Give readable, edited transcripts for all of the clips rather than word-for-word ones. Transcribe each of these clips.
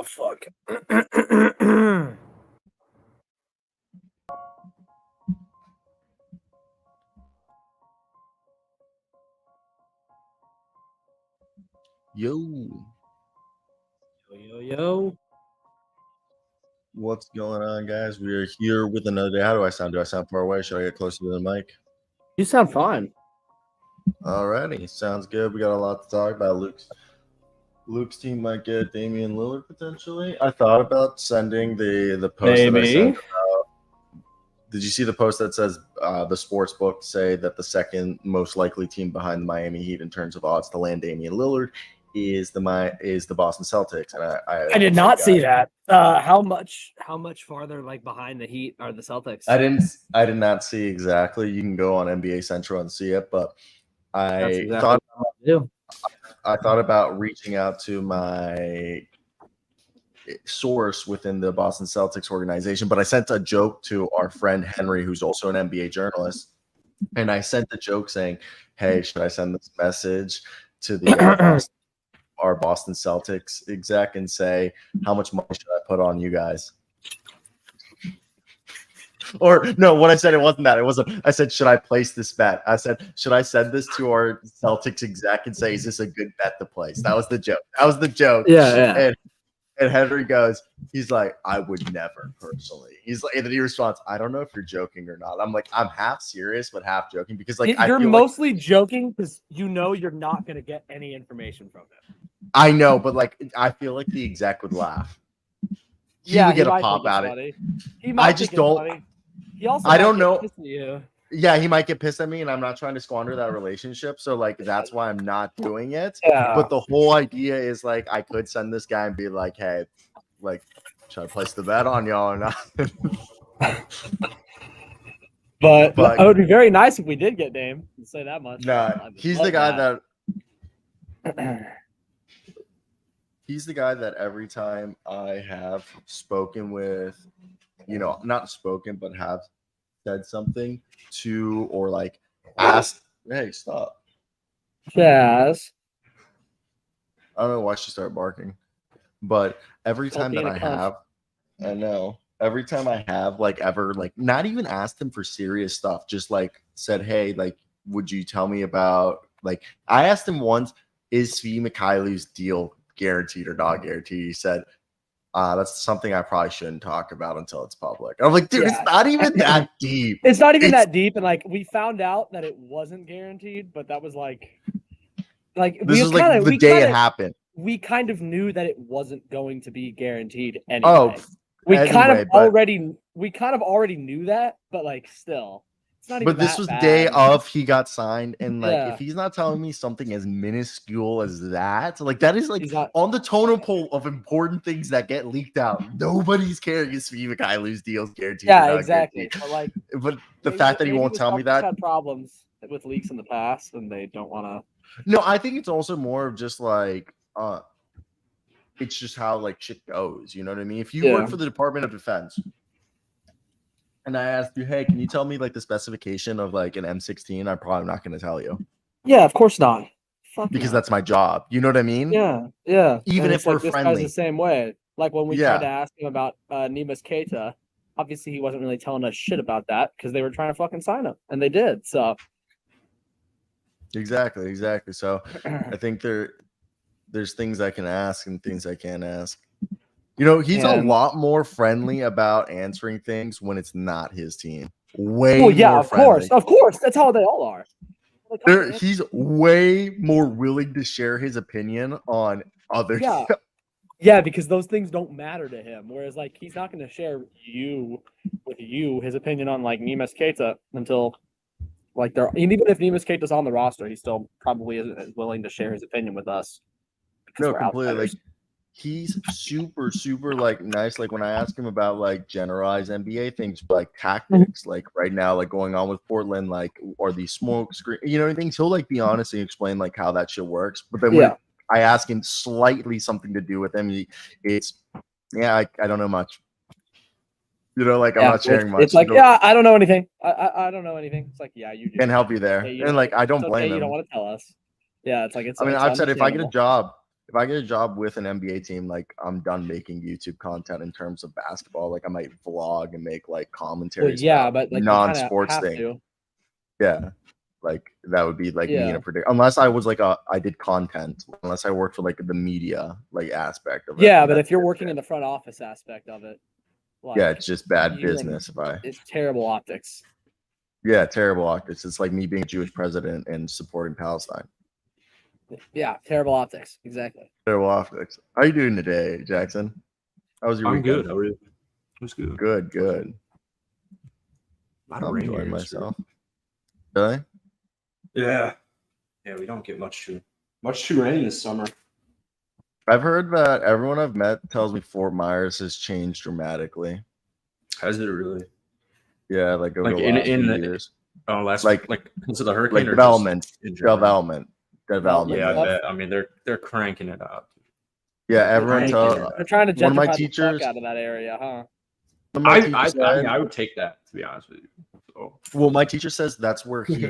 fuck. Yo. Yo. What's going on, guys? We are here with another day. How do I sound? Do I sound far away? Should I get closer to the mic? You sound fine. Alrighty, sounds good. We got a lot to talk about. Luke's team might get Damian Lillard potentially. I thought about sending the post that I sent about. Did you see the post that says the sports book say that the second most likely team behind the Miami Heat in terms of odds to land Damian Lillard is the Boston Celtics? And I did not see that. How much farther behind the Heat are the Celtics? I did not see exactly. You can go on NBA Central and see it, but I thought about reaching out to my source within the Boston Celtics organization, but I sent a joke to our friend Henry, who's also an NBA journalist, and I sent the joke saying, "Hey, should I send this message to the our Boston Celtics exec and say, how much money should I put on you guys?" Or no, what I said, it wasn't that. It wasn't. I said, should I place this bet? I said, should I send this to our Celtics exec and say, is this a good bet to place? That was the joke. Yeah. And Henry goes, he's like, I would never personally. He's like, and then he responds, I don't know if you're joking or not. I'm like, I'm half serious, but half joking because you're mostly joking because you're not going to get any information from him. I know, but I feel like the exec would laugh. He would get a pop out of it. I just don't. I don't know. Yeah, he might get pissed at me, and I'm not trying to squander that relationship. So that's why I'm not doing it. Yeah. But the whole idea is I could send this guy and be like, hey, should I place the bet on y'all or not? But it would be very nice if we did get Dame. I'll say that much. Nah, he's the guy that. He's the guy that every time I have spoken with, not spoken, but have said something to or asked, hey, stop. Jazz. I don't know why she started barking, but every time that I have, I know. Every time I have ever not even asked him for serious stuff, just said, hey, would you tell me about I asked him once, is Svi Mikhailu's deal guaranteed or not guaranteed? He said, that's something I probably shouldn't talk about until it's public. I'm like, dude, It's not even that deep. It's not even that deep. And we found out that it wasn't guaranteed, but that was this was the day it happened. We kind of knew that it wasn't going to be guaranteed anyway. We kind of already knew that, but still. But this was the day of he got signed, and if he's not telling me something as minuscule as that, that is on the totem pole of important things that get leaked out. Nobody's caring if Svi Mikhailu's deal's guaranteed. Yeah, exactly. Guaranteed. But the fact that he won't tell me that had problems with leaks in the past, and they don't want to. No, I think it's also more of just it's just how shit goes. You know what I mean? If you work for the Department of Defense. And I asked you, hey, can you tell me the specification of an M16? I'm probably not going to tell you. Yeah, of course not. Because that's my job. You know what I mean? Yeah. Even if we're this friendly. Guy's the same way. When we tried to ask him about Neemias Queta, obviously he wasn't really telling us shit about that because they were trying to fucking sign him, and they did. So. Exactly. So I think there's things I can ask and things I can't ask. He's a lot more friendly about answering things when it's not his team. More of friendly. course. That's how they all are. He's way more willing to share his opinion on other. Yeah, because those things don't matter to him. Whereas, he's not going to share his opinion on Neemias Queta until even if Neemias Queta's on the roster, he still probably isn't as willing to share his opinion with us. No, completely. He's super, super nice. When I ask him about generalized NBA things, tactics, right now, going on with Portland, or the smoke screen, things. He'll be honest and explain how that shit works. But then when I ask him slightly something to do with him, I don't know much. I'm not sharing much. It's I don't know anything. I don't know anything. It's you do. Can't help you there, and I don't blame him. You don't want to tell us. Yeah, it's. I've said if I get a job. if I get a job with an NBA team, like I'm done making YouTube content in terms of basketball. Like I might vlog and make like Well, commentaries yeah, about but like you kind of non-sports have things. to. Yeah. Like that would be like me in Yeah. a predict unless I was like I did content, unless I worked for like the media like aspect of it. Yeah, but if you're working in the front office aspect of it, like yeah, it's just bad you're business if I it's terrible optics. yeah, terrible optics. It's like me being a Jewish president and supporting Palestine. Yeah, terrible optics. Exactly. Terrible optics. How you doing today, Jackson? How was your I'm weekend? good. How are you? It was good. Good. A lot of I'm rain enjoying here myself. Really? Yeah. Yeah, we don't get much too rain this summer. I've heard that everyone I've met tells me Fort Myers has changed dramatically. Has it really? Yeah, like over Like the in- last in few the- years. Oh, last Like- because of the hurricane Like or development. just in general? Development. Yeah, I Yep. bet. I mean, they're cranking it out. Yeah, everyone Thank tells. you. They're trying to One of my gentrify the teachers- fuck out of that area, huh? One of my teachers said- I would take that, to be honest with you. So, Well, my teacher says that's where he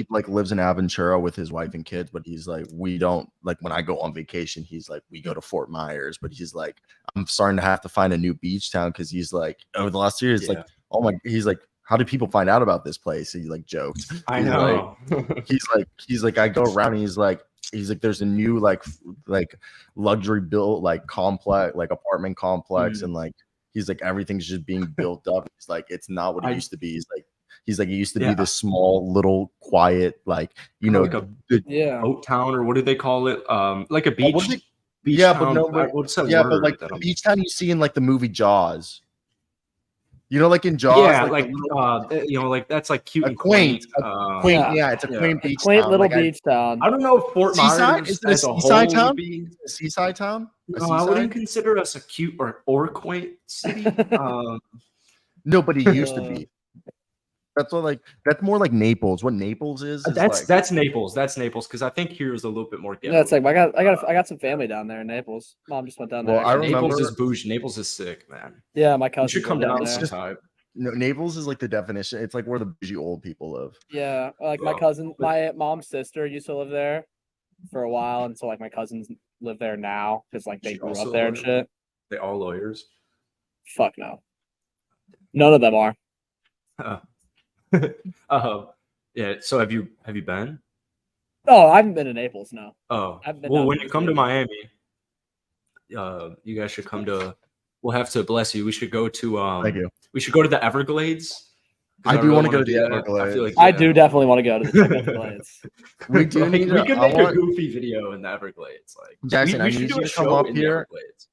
like lives in Aventura with his wife and kids, but he's like, we don't like when I go on vacation, he's like, we go to Fort Myers, but he's like, I'm starting to have to find a new beach town because he's like, over the last 2 years, yeah. like, oh my, he's like, how do people find out about this place? He like joked. I He's know. He's like, I go around and he's like, there's a new like luxury built like complex, like apartment complex, and like he's like everything's just being built up. He's like, it's not what it used to be. He's like, it used to be this small little quiet, like like a Yeah. boat town, or what do they call it? Like a beach. what is it? Beach Yeah, town. but no, but- what's that yeah, word but like that the I'm- beach town you see in like the movie Jaws. You know, like in Jaws, Yeah, like, like the little- like that's like cute A and quaint. quaint, Yeah. yeah, it's a Yeah. quaint A beach quaint town. little Like, beach town. I don't know if Fort Seaside? Myers Is it a as a whole seaside would town? be. A seaside town? A No, I wouldn't seaside? consider us a cute or quaint city. No, but it used to be. That's what like that's more like Naples. What Naples is like, that's Naples. That's Naples because I think here is a little bit more ghetto. Yeah, it's like I got some family down there in Naples. Mom just went down there. Well, I actually. remember- Naples is bougie. Naples is sick, man. Yeah, my You cousin should come down there. sometime. no, Naples is like the definition. It's like where the bougie old people live. Yeah, like my Wow. cousin, my mom's sister used to live there for a while, and so like my cousins live there now because like they She grew also up there and live- shit. They all lawyers. Fuck no, none of them are. Yeah. So have you been? Oh, I haven't been to Naples. No. Oh, I've been well, down when to you come to Miami. Miami, you guys should come to. We'll have to bless you. We should go to. Thank you. We should go to the Everglades. 'cause I do wanna go wanna to do the that. I feel Everglades. like I do definitely want to go to the Everglades. We do Like, need we to- could I make want- a goofy video in the Everglades. Like Jackson, we I should need do you a to come show up in the here. Everglades.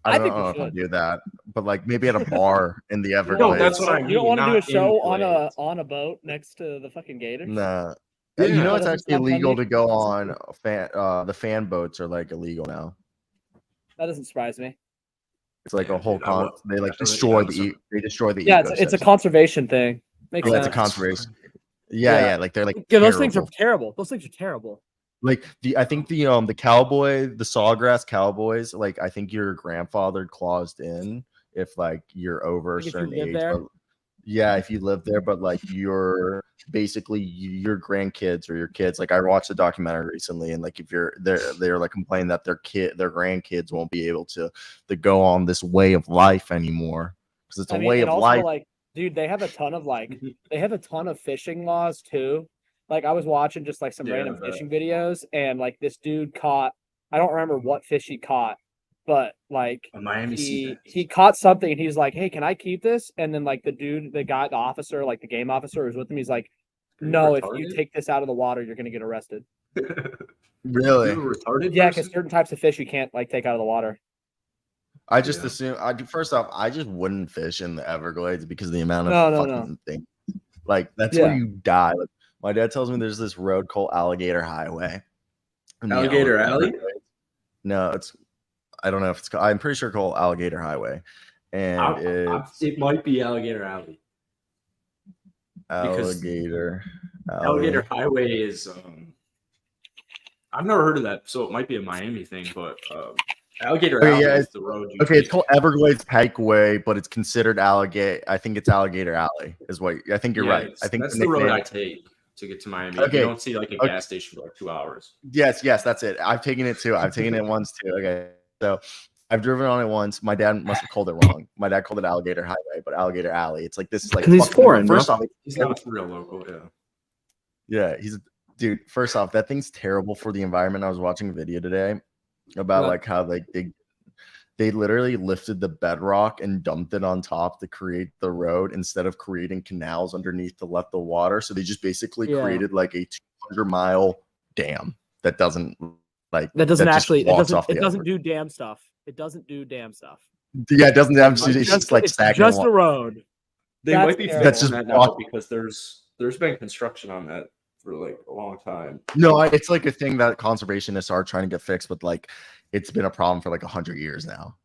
I I think don't we know if I'll should. do that, but like maybe at a bar in the No, Everglades. that's what I You don't mean, want to do a not show in Glades. on a boat next to the fucking Gators? Nah. Yeah. You know That it's doesn't actually sound fun illegal to to you? go on the fan boats are like illegal now. That doesn't surprise me. It's like Yeah, a whole dude, I would- they like definitely destroy not the they destroy the Yeah, it's a ecosystem. conservation thing. Makes Yeah, it's a sense. conservation. Yeah, Yeah. yeah, like they're like Yeah, those things are terrible. terrible. Those things are terrible. Like I think the cowboy, the sawgrass cowboys, like I think you're grandfathered claused in if like you're over a Like, if you certain live age. there? But, yeah, if you live there, but like you're basically your grandkids or your kids. Like I watched a documentary recently, and like if they're like complaining that their grandkids won't be able to go on this way of life anymore because it's a way and of also, life. like, dude, they have a ton of fishing laws too. Like I was watching just like some Yeah, random I bet. fishing videos, and like this dude caught, I don't remember what fish he caught, but like A Miami sea he caught something, and he's like, "Hey, can I keep this?" And then like the officer, like the game officer who was with him, he's like, "No, if you retarded? take this out of the water, you're gonna get arrested." Really, You a retarded? Yeah, person? because certain types of fish you can't like take out of the water. I just Yeah. assume. First off, I just wouldn't fish in the Everglades because of the amount of No. fucking things. Like that's Yeah. where you die. Like, my dad tells me there's this road called Alligator Highway. in the Alligator Alley? Everglades. No, I don't know if it's called. I'm pretty sure called Alligator Highway, and It might be Alligator Alley. because- Alligator. Alligator Highway is. I've never heard of that, so it might be a Miami thing. But Alligator Okay, Alley yeah, is the road. You Okay, it's take. called Everglades Pikeway, but it's considered Alligator. I think it's Alligator Alley. Is what I think you're Yeah, right. I think that's the road nickname- I take. to get to Miami. Okay. You don't see like a Okay. gas station for like 2 hours. Yes, that's it. I've taken it too. I've taken it once too. Okay, so I've driven on it once. My dad must have called it wrong. My dad called it Alligator Highway, but Alligator Alley. It's like this is like 'Cause he's fucking- foreign, First bro. off, He's not real local. yeah, he's dude. First off, that thing's terrible for the environment. I was watching a video today about What? like how like they literally lifted the bedrock and dumped it on top to create the road instead of creating canals underneath to let the water. So they just basically Yeah. created like a 200-mile dam that doesn't like That doesn't just actually. It walks doesn't. off the It doesn't edge. do damn stuff. It doesn't do damn stuff. Yeah, it doesn't have. It's It's just like it's stagnant just water. a road. They That's might be terrible. That's fixing just that now water. because there's been construction on that for like a long time. No, it's like a thing that conservationists are trying to get fixed, but like it's been a problem for like 100 years now.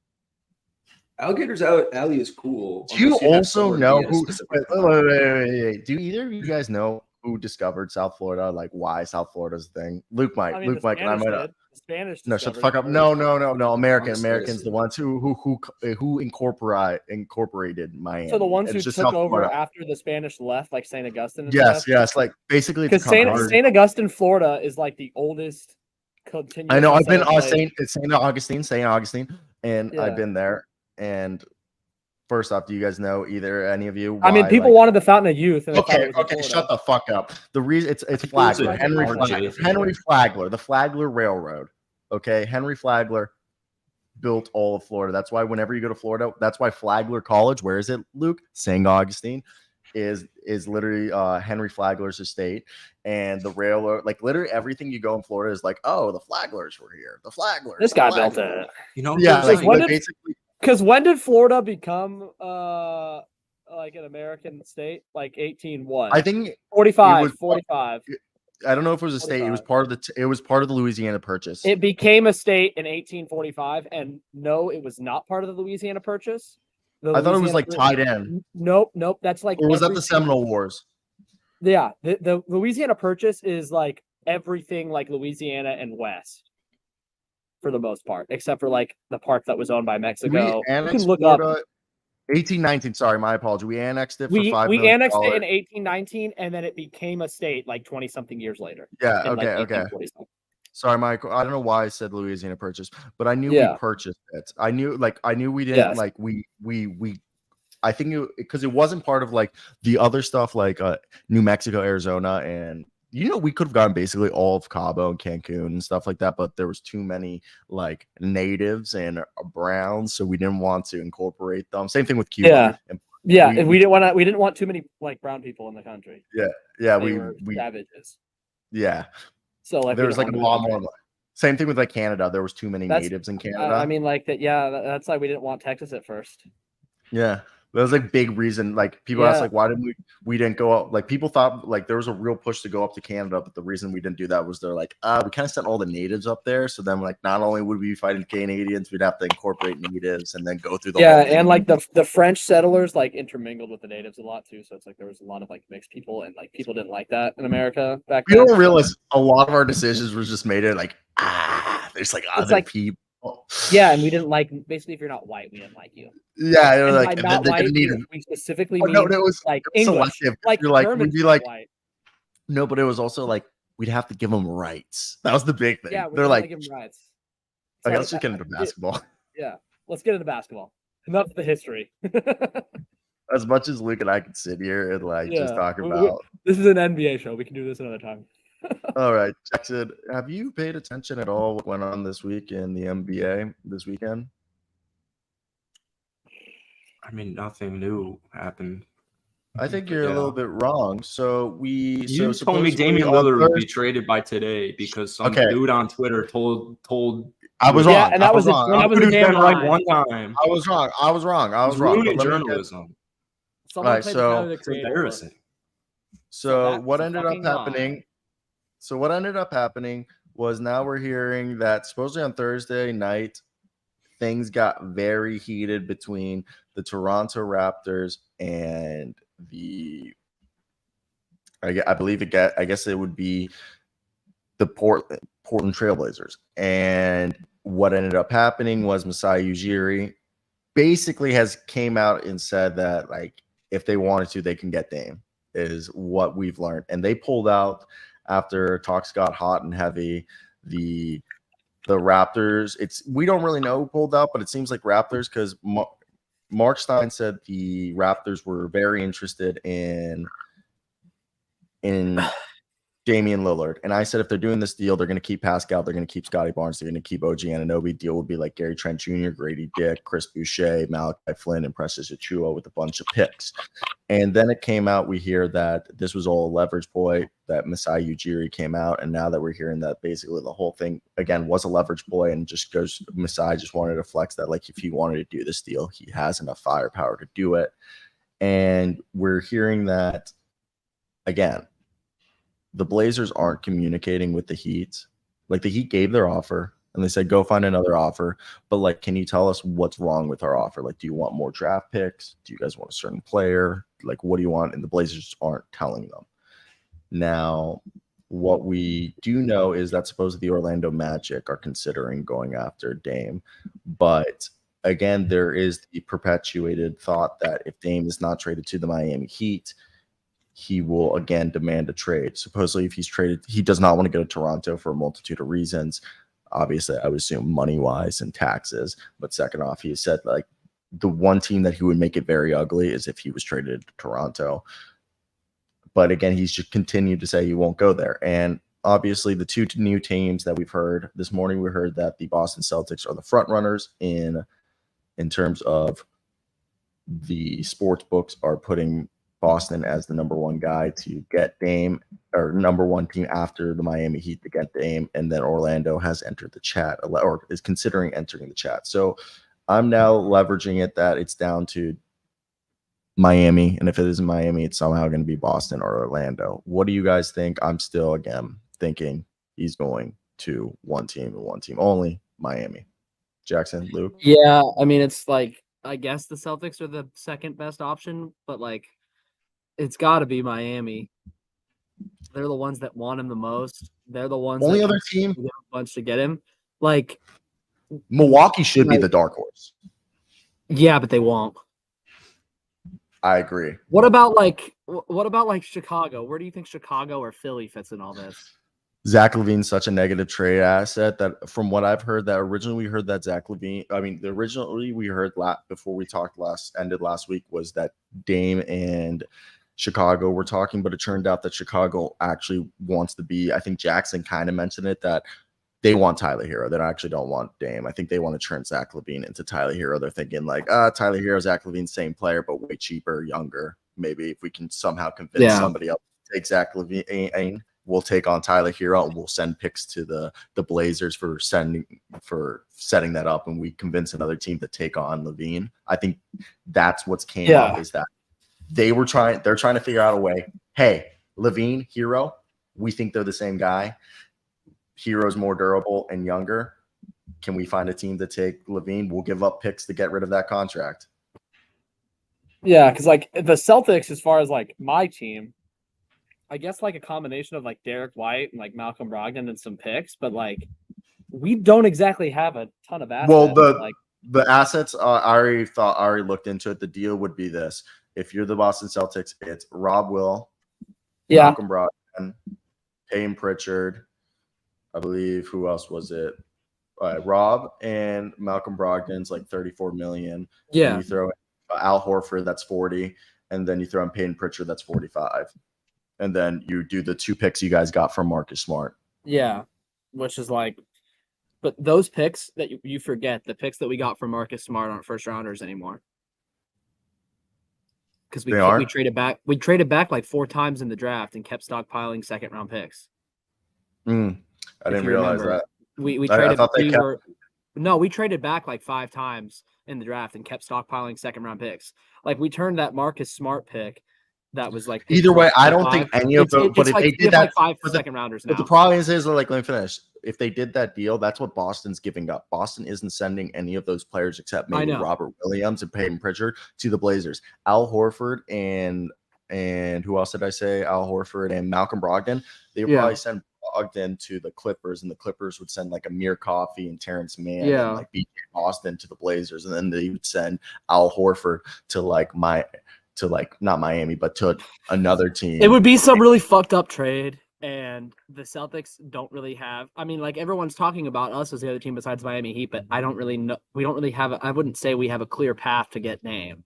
Alligator's Alley is cool. Do you unless have also somewhere to know be at a who? specific Wait. Do either of you guys know who discovered South Florida? Like why South Florida's a thing? Luke might. I mean, Luke the might. And I Spanish might. did. The Spanish. No, shut the discovered fuck up. it No. Honestly, Americans, the ones who incorporated Miami. So the ones It's who just took South over Florida. after the Spanish left, like Saint Augustine. And Yes, stuff. yes. Like basically, it's Because a conversion. Saint Augustine, Florida, is like the oldest continuous. I know. I've been settled place. Saint Augustine, and Yeah. I've been there. And first off, do you guys know any of you? I mean, why, people like- wanted the Fountain of Youth. And they thought Okay, it was in okay, Florida. shut the fuck up. The reason it's think it was Flagler, a Henry RJ Flagler, thing. Henry Flagler, the Flagler Railroad. Okay, Henry Flagler built all of Florida. That's why whenever you go to Florida, that's why Flagler College, where is it, Luke? St. Augustine is literally Henry Flagler's estate, and the railroad, like literally everything you go in Florida is like, oh, the Flaglers were here. The Flaglers. This the guy built Flaglers. it. You know, Yeah, there's like, when but did- basically. Because when did Florida become like an American state? Like 18 what? I think 45, was- 45. I don't know if it was a state. It was 45. part of it was part of the Louisiana Purchase. It became a state in 1845, and no, it was not part of the Louisiana Purchase. The I thought it was Louisiana like Pur- tied in, Nope. That's like or was that every the single- Seminole Wars? Yeah, the Louisiana Purchase is like everything like Louisiana and West, for the most part, except for like the part that was owned by Did Mexico. we You annex can look Florida? up. 1819. Sorry, my apology. We annexed it for We $5 million. annexed it in 1819, and then it became a state like 20 something years later. Yeah. in, like, Okay. 1840-something. Sorry, Michael. I don't know why I said Louisiana Purchase, but I knew Yeah. we purchased it. I knew we didn't Yes. like we. I think because it wasn't part of like the other stuff like New Mexico, Arizona, and we could have gotten basically all of Cabo and Cancun and stuff like that, but there was too many like natives and browns, so we didn't want to incorporate them. Same thing with Cuba. Yeah. And Yeah, we- and we didn't want too many like brown people in the country. yeah, They we were savages. yeah. So like There we was didn't like a want lot them. more. Same thing with like Canada. There was too many That's- natives in Canada. I mean, like that. Yeah, that's why we didn't want Texas at first. Yeah, that was like big reason. Like people asked, Yeah. like, why didn't we didn't go up? Like people thought like there was a real push to go up to Canada, but the reason we didn't do that was they're like, we kind of sent all the natives up there. So then like not only would we be fighting Canadians, we'd have to incorporate natives and then go through the Yeah, whole thing. and like the French settlers like intermingled with the natives a lot too. So it's like there was a lot of like mixed people, and like people didn't like that in America back we then. don't realize a lot of our decisions were just made it like there's like other like- people. Yeah, and we didn't like basically if you're not white, we didn't like you. Yeah, And like by and not then white, they need we specifically Oh, mean no, it was like English, selective. like You're like Germans we'd be were like white. no, but it was also like we'd have to give them rights. That was the big thing. Yeah, we're They're gonna like, give them rights. okay, So, let's just get into basketball. Yeah, let's get into basketball. Enough of the history. As much as Luke and I could sit here and like just Yeah, talk we- about. This is an NBA show. We can do this another time. All right, Jackson, have you paid attention at all what went on this week in the NBA this weekend? I mean, nothing new happened. I think you're Yeah. a little bit wrong. So You so told me supposedly Damian on Lillard would be Thursday- traded by today because some Okay. dude on Twitter told. I was Yeah, wrong. and that I was was a- wrong. that was Dude's damn been right lie. one time. I was wrong. I was wrong. He's But ruining let me get- journalism. Someone Right, played so- Tyler, the It's Creator. embarrassing. So that what was a ended up fucking lie. happening? So what ended up happening was now we're hearing that supposedly on Thursday night things got very heated between the Toronto Raptors and the I believe I guess it would be the Portland Trailblazers. And what ended up happening was Masai Ujiri basically came out and said that like if they wanted to, they can get Dame. is what we've learned. And they pulled out after talks got hot and heavy. The Raptors, we don't really know who pulled out, but it seems like Raptors, because Mark Stein said the Raptors were very interested in Damian Lillard. And I said, if they're doing this deal, they're going to keep Pascal, they're going to keep Scotty Barnes, they're going to keep OG Anunoby. Deal would be like Gary Trent Jr., Grady Dick, Chris Boucher, Malachi Flynn, and Precious Achiuwa with a bunch of picks. And then it came out, we hear that this was all a leverage ploy, that Masai Ujiri came out. And now that we're hearing that basically the whole thing, again, was a leverage ploy, and just goes, Masai just wanted to flex that, like, if he wanted to do this deal, he has enough firepower to do it. And we're hearing that, again, the Blazers aren't communicating with the Heat. Like, the Heat gave their offer and they said, go find another offer. But, like, can you tell us what's wrong with our offer? Like, do you want more draft picks? Do you guys want a certain player? Like, what do you want? And the Blazers aren't telling them. Now, what we do know is that supposedly the Orlando Magic are considering going after Dame. But again, there is the perpetuated thought that if Dame is not traded to the Miami Heat, he will again demand a trade. Supposedly, if he's traded, he does not want to go to Toronto for a multitude of reasons. Obviously, I would assume money-wise and taxes. But second off, he said, like, the one team that he would make it very ugly is if he was traded to Toronto. But again, he's just continued to say he won't go there. And obviously, the two new teams that we've heard this morning, we heard that the Boston Celtics are the front runners in terms of the sports books are putting Boston as the number one guy to get Dame, or number one team after the Miami Heat to get Dame. And then Orlando has entered the chat, or is considering entering the chat. So I'm now leveraging it that it's down to Miami. And if it isn't Miami, it's somehow going to be Boston or Orlando. What do you guys think? I'm still, again, thinking he's going to one team and one team only, Miami. Jackson, Luke? Yeah, I mean, it's like, I guess the Celtics are the second best option, but like, it's got to be Miami. They're the ones that want him the most. They're the ones Only that other team give a bunch to get him. Like, Milwaukee should be the dark horse. Yeah, but they won't. I agree. What about like Chicago? Where do you think Chicago or Philly fits in all this? Zach LaVine's such a negative trade asset that, from what I've heard, that originally we heard that Zach LaVine, originally we heard before we talked ended last week, was that Dame and Chicago were talking, but it turned out that Chicago actually wants to be, I think Jackson kind of mentioned it, that they want Tyler Hero. They actually don't want Dame. I think they want to turn Zach LaVine into Tyler Hero. They're thinking like, Tyler Hero, Zach LaVine, same player, but way cheaper, younger. Maybe if we can somehow convince somebody else to take Zach LaVine, we'll take on Tyler Hero and we'll send picks to the Blazers for setting that up, and we convince another team to take on LaVine. I think that's what's came up, is that they're trying to figure out a way. Hey, LaVine, Hero, we think they're the same guy. Hero's more durable and younger. Can we find a team to take LaVine? We'll give up picks to get rid of that contract. Yeah, because like the Celtics, as far as like my team, I guess like a combination of like Derek White and like Malcolm Brogdon and some picks, but like we don't exactly have a ton of assets. Well, the assets, I already looked into it. The deal would be this: if you're the Boston Celtics, it's Rob Will, Malcolm Brogdon, Payne Pritchard. I believe, who else was it? Rob and Malcolm Brogdon's like $34 million. Yeah. And you throw in Al Horford, that's 40, and then you throw in Payne Pritchard, that's 45. And then you do the 2 picks you guys got from Marcus Smart. Yeah, which is like, but those picks that you forget, the picks that we got from Marcus Smart aren't first rounders anymore. Because we traded back. We traded back like 4 times in the draft and kept stockpiling second round picks. I didn't realize that. We traded. We traded back like 5 times in the draft and kept stockpiling second round picks. Like we turned that Marcus Smart pick. That was like either way. I don't think any of them. But if they did that, like 5 second rounders now. But the problem is like, let me finish. If they did that deal, that's what Boston's giving up. Boston isn't sending any of those players except maybe Robert Williams and Payton Pritchard to the Blazers. Al Horford and who else did I say? Al Horford and Malcolm Brogdon. They would probably send Brogdon to the Clippers, and the Clippers would send like Amir Coffey and Terrence Mann and like BJ Boston to the Blazers, and then they would send Al Horford to to like not Miami, but to another team. It would be some really fucked up trade, and the Celtics don't really have. I mean, like everyone's talking about us as the other team besides Miami Heat, but I don't really know. We don't really have. I wouldn't say we have a clear path to get Dame.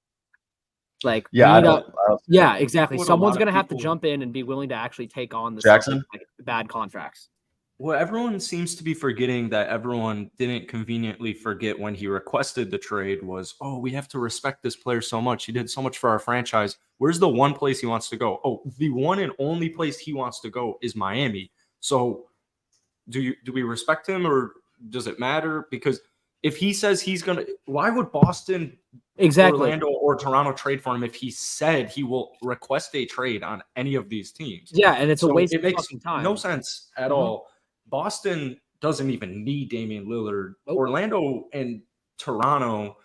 Like Yeah, we need yeah, exactly. What a Someone's lot of gonna have to people- jump in and be willing to actually take on the Jackson? Celtics, like, bad contracts. Well, everyone seems to be forgetting that everyone didn't conveniently forget when he requested the trade was, oh, we have to respect this player so much. He did so much for our franchise. Where's the one place he wants to go? Oh, the one and only place he wants to go is Miami. So do we respect him or does it matter? Because if he says he's going to, why would Boston, Orlando, or Toronto trade for him if he said he will request a trade on any of these teams? Yeah, and it's a waste it of makes fucking time. no sense at all. Boston doesn't even need Damian Lillard. Nope. Orlando and Toronto,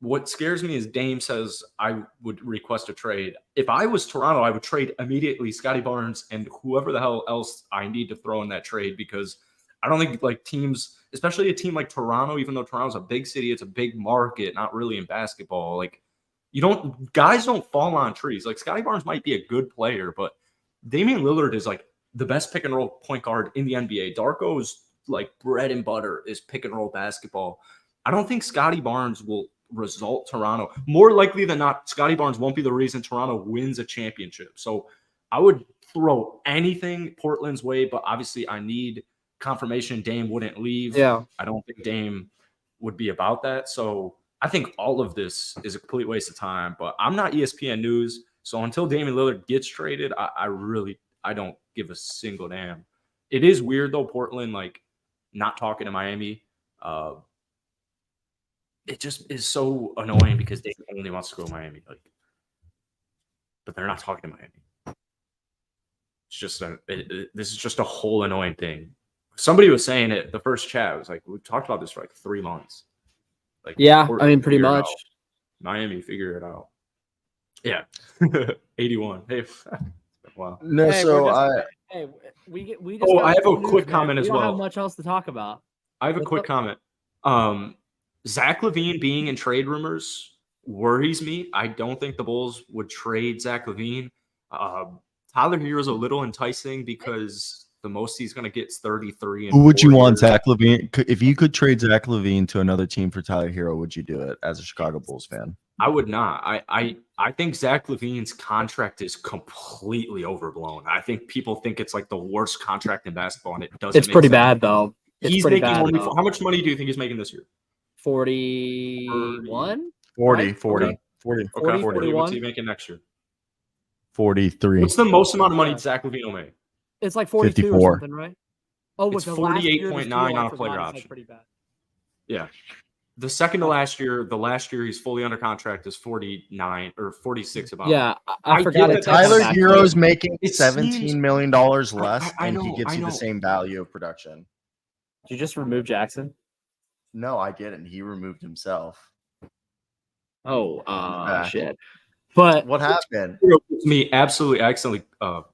what scares me is Dame says I would request a trade. If I was Toronto, I would trade immediately Scotty Barnes and whoever the hell else I need to throw in that trade because I don't think like teams, especially a team like Toronto, even though Toronto's a big city, it's a big market, not really in basketball. Like guys don't fall on trees. Like Scotty Barnes might be a good player, but Damian Lillard is like the best pick and roll point guard in the NBA. Darko's like bread and butter is pick and roll basketball. I don't think Scotty Barnes will result Toronto. More likely than not, Scotty Barnes won't be the reason Toronto wins a championship. So I would throw anything Portland's way, but obviously I need confirmation Dame wouldn't leave. Yeah. I don't think Dame would be about that. So I think all of this is a complete waste of time, but I'm not ESPN News. So until Damian Lillard gets traded, I don't give a single damn. It is weird though, Portland like not talking to Miami. It just is so annoying because they only wants to go to Miami, like, but they're not talking to Miami. It's just this is just a whole annoying thing. Somebody was saying it. The first chat was like, we talked about this for like 3 months. Like, Yeah, I mean, pretty much. Miami, figure it out. Yeah, 81. Hey, wow. No, We I have a quick comment as well. We don't well. have much else to talk about. I have a quick comment. Zach LaVine being in trade rumors worries me. I don't think the Bulls would trade Zach LaVine. Tyler Hero's a little enticing because the most he's going to get is 33. Who would you want, Zach LaVine? If you could trade Zach LaVine to another team for Tyler Hero, would you do it as a Chicago Bulls fan? I would not. I think Zach LaVine's contract is completely overblown. I think people think it's like the worst contract in basketball, and it doesn't. It's pretty bad though. He's making how much money do you think he's making this year? 41? 40. Okay, 41. What's he making next year? 43. What's the most amount of money Zach LaVine will make? It's like 42 54. or something, right? Oh, It's with the last year, 48.9 the on a deal player offer option. like pretty bad. Yeah. The second to last year, the last year he's fully under contract is 49 or 46 about. Yeah, I I forgot get it. that Tyler Back Hero's later. making It $17 million less, I and know, he gives I you know. the same value of production. Did you just remove Jackson? No, I get it. He removed himself. Oh, back. shit. But What happened? Me, absolutely. I accidentally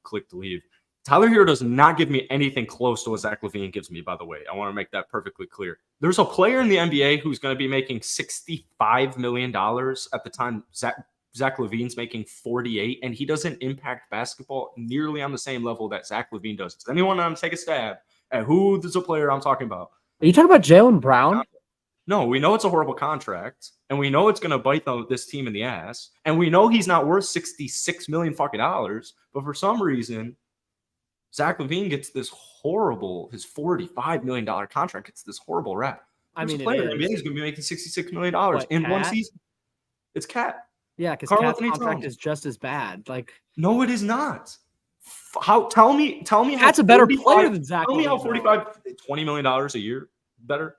clicked leave. Tyler Hero does not give me anything close to what Zach LaVine gives me, by the way. I want to make that perfectly clear. There's a player in the NBA who's going to be making $65 million at the time Zach LaVine's making 48, and he doesn't impact basketball nearly on the same level that Zach LaVine does. Does anyone want to take a stab at who is a player I'm talking about? are you talking about Jaylen Brown? No, we know it's a horrible contract, and we know it's going to bite this team in the ass, and we know he's not worth $66 million fucking dollars, but for some reason, Zach LaVine gets this horrible, his $45 million contract gets this horrible rap. I mean, a player in the NBA is going to be making $66 million in one season. It's Cat. Yeah, because Karl Cat's Anthony contract Towns. is just as bad. Like, No, it is not. How? Tell me. Cat's a better player than Zach. Tell me how LaVine, $20 million a year better.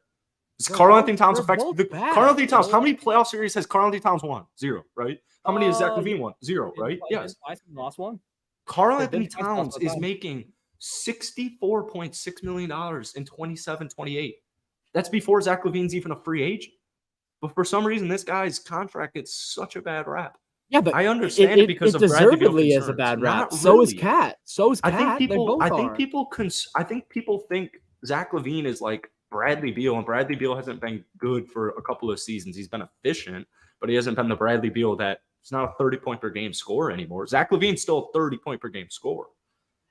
They're Karl both- Anthony Towns they're affects both bad, Karl Anthony Towns. bro. How many playoff series has Karl Anthony Towns won? 0, right? How many has Zach LaVine won? 0, right? Yes. Lost one. Karl They've Anthony been twice Towns lost the is time. making $64.6 million in 27-28. That's before Zach LaVine's even a free agent. But for some reason, this guy's contract gets such a bad rap. Yeah, but I understand it because of Bradley Beal deservedly is a concerns. bad rap. Not So is really. Cat. So is Cat. I think people. They I both think are. people. I think people think Zach LaVine is like Bradley Beal, and Bradley Beal hasn't been good for a couple of seasons. He's been efficient, but he hasn't been the Bradley Beal that He's not a 30-point per game scorer anymore. Zach LaVine's still a 30-point per game scorer.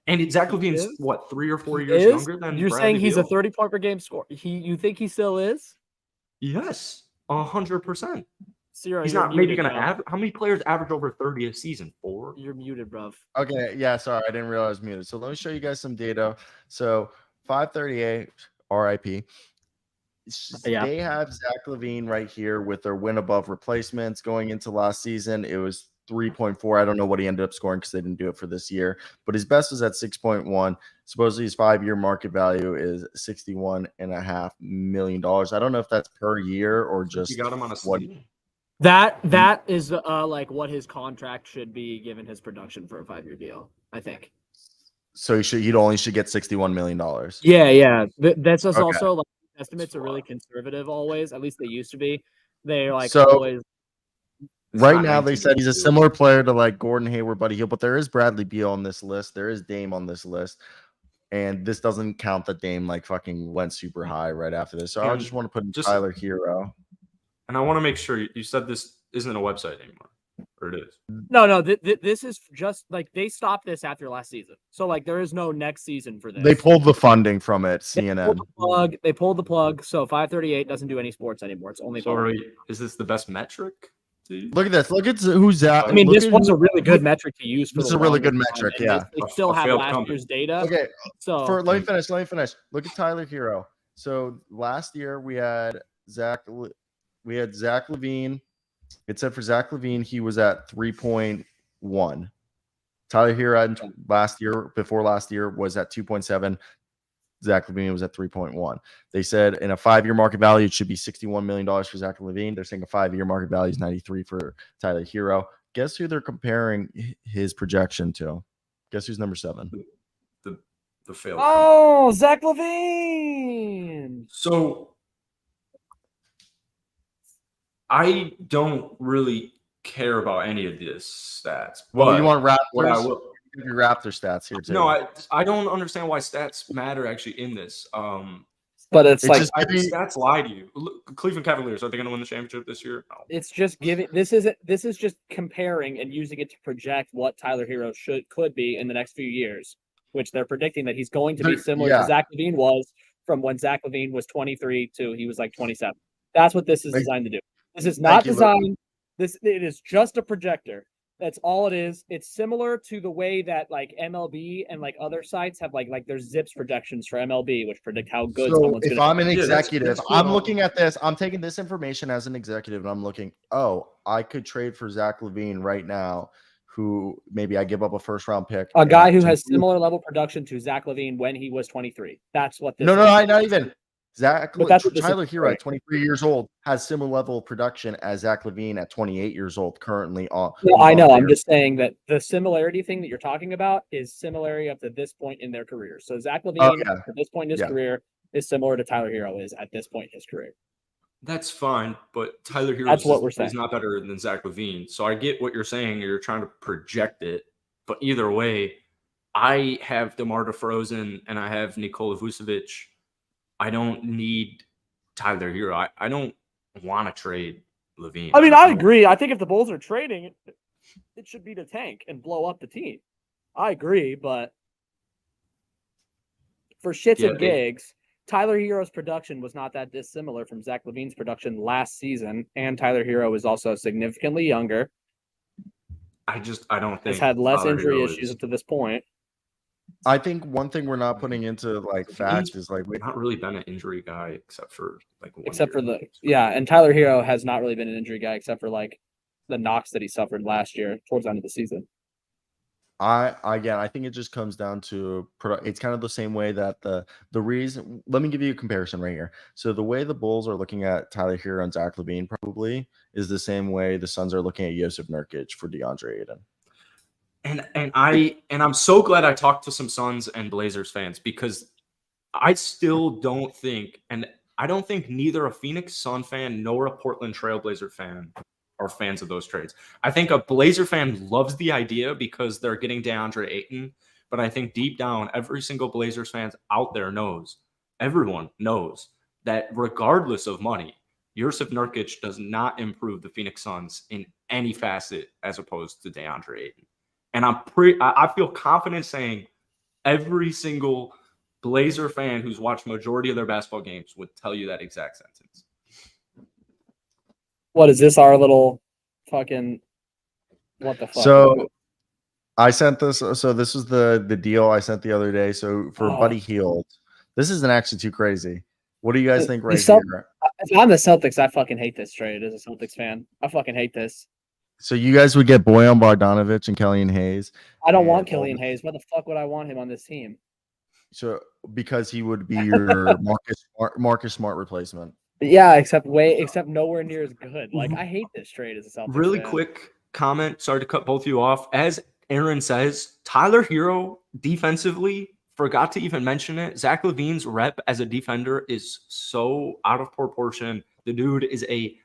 And Zach LaVine's, what, 3 or 4 years younger than You're Bradley saying he's Beal? a 30-point per game scorer. You think he still is? Yes, 100%. Zero, He's you're not maybe muted, going to bro. average. How many players average over 30 a season? 4? You're muted, bruv. Okay, yeah, sorry, I didn't realize I was muted. So let me show you guys some data. So 538 RIP. Yeah. They have Zach LaVine right here with their win above replacements going into last season. It was 3.4. I don't know what he ended up scoring because they didn't do it for this year, but his best was at 6.1. Supposedly his 5-year market value is $61.5 million. I don't know if that's per year or just You got him on a what. sleeve. That is like what his contract should be given his production for a 5-year deal, I think. So he'd only get $61 million. Yeah. That's just Okay. also like estimates are really conservative always. At least they used to be. They're like So- always. Right now, they said he's a similar player to like Gordon Hayward, Buddy Hield, but there is Bradley Beal on this list. There is Dame on this list. And this doesn't count that Dame like fucking went super high right after this. So I just want to put in Tyler Hero. And I want to make sure you said this isn't a website anymore, or it is. No. This is just like they stopped this after last season. So like there is no next season for this. They pulled the funding from it, They CNN. pulled the plug. So 538 doesn't do any sports anymore. It's only. Sorry, is this the best metric? Look at this. Look at who's that. I mean, this was a really good metric to use. This is a really good metric. Yeah. They still have last year's data. Okay. So Let me finish. Look at Tyler Hero. So last year we had Zach LaVine. It said for Zach LaVine, he was at 3.1. Tyler Hero before last year was at 2.7. Zach LaVine was at 3.1. They said in a 5-year market value, it should be $61 million for Zach LaVine. They're saying a 5-year market value is 93 for Tyler Hero. Guess who they're comparing his projection to? Guess who's number 7? The failed. Oh, Zach LaVine. So I don't really care about any of this stats. Well, you want Raptors? What I will. Give your Raptor stats here too. No, I don't understand why stats matter actually in this. But it's like stats lie to you. Look, Cleveland Cavaliers, are they going to win the championship this year? No. it's just giving. This is just comparing and using it to project what Tyler Hero could be in the next few years, which they're predicting that he's going to be similar to Zach LaVine was from when Zach LaVine was 23 to he was like 27. That's what this is designed to do. This is not designed. It is just a projector. That's all it is. It's similar to the way that like MLB and like other sites have like there's zips projections for MLB, which predict how good someone's going to be. If I'm an executive, that's cool. I'm looking at this. I'm taking this information as an executive, and I'm looking. Oh, I could trade for Zach LaVine right now. Who maybe I give up a 1st-round pick. A guy who has similar level production to Zach LaVine when he was 23. That's what this. No, not even. Tyler Hero at 23 years old has similar level of production as Zach LaVine at 28 years old currently on. Well, I know. I'm just saying that the similarity thing that you're talking about is similarity up to this point in their career. So Zach LaVine at this point in his career is similar to Tyler Hero is at this point in his career. That's fine, but Tyler Hero is not better than Zach LaVine. So I get what you're saying. You're trying to project it, but either way, I have DeMar DeRozan and I have Nikola Vucevic. I don't need Tyler Hero. I don't want to trade LaVine. I mean, I agree. I think if the Bulls are trading, it should be to tank and blow up the team. I agree, but for shits and gigs, Tyler Hero's production was not that dissimilar from Zach LaVine's production last season, and Tyler Hero is also significantly younger. I don't think has had less Tyler injury Hero issues up to this point. I think one thing we're not putting into like facts is like we've not really been an injury guy except for like and Tyler Hero has not really been an injury guy except for like the knocks that he suffered last year towards the end of the season. I think it just comes down to it's kind of the same way that the reason. Let me give you a comparison right here. So the way the Bulls are looking at Tyler Hero and Zach LaVine probably is the same way the Suns are looking at Yusuf Nurkic for DeAndre Ayton. And I'm so glad I talked to some Suns and Blazers fans because I still don't think, and I don't think neither a Phoenix Sun fan nor a Portland Trailblazer fan are fans of those trades. I think a Blazer fan loves the idea because they're getting DeAndre Ayton, but I think deep down, every single Blazers fan out there everyone knows that regardless of money, Yusuf Nurkic does not improve the Phoenix Suns in any facet as opposed to DeAndre Ayton. And I feel confident saying every single Blazer fan who's watched majority of their basketball games would tell you that exact sentence. What is this? Our little fucking what the fuck? So I sent this. So this was the deal I sent the other day. So for Buddy Hield, this isn't actually too crazy. What do you guys think right here? If I'm the Celtics, I fucking hate this trade as a Celtics fan. I fucking hate this. So you guys would get Bojan Bogdanovic and Killian Hayes. I don't want Killian Hayes. Why the fuck would I want him on this team? So because he would be your Marcus Smart replacement. Yeah, except nowhere near as good. Like I hate this trade as a Celtics Really fan. quick comment. Sorry to cut both of you off. As Aaron says, Tyler Hero defensively forgot to even mention it. Zach LaVine's rep as a defender is so out of proportion. The dude is a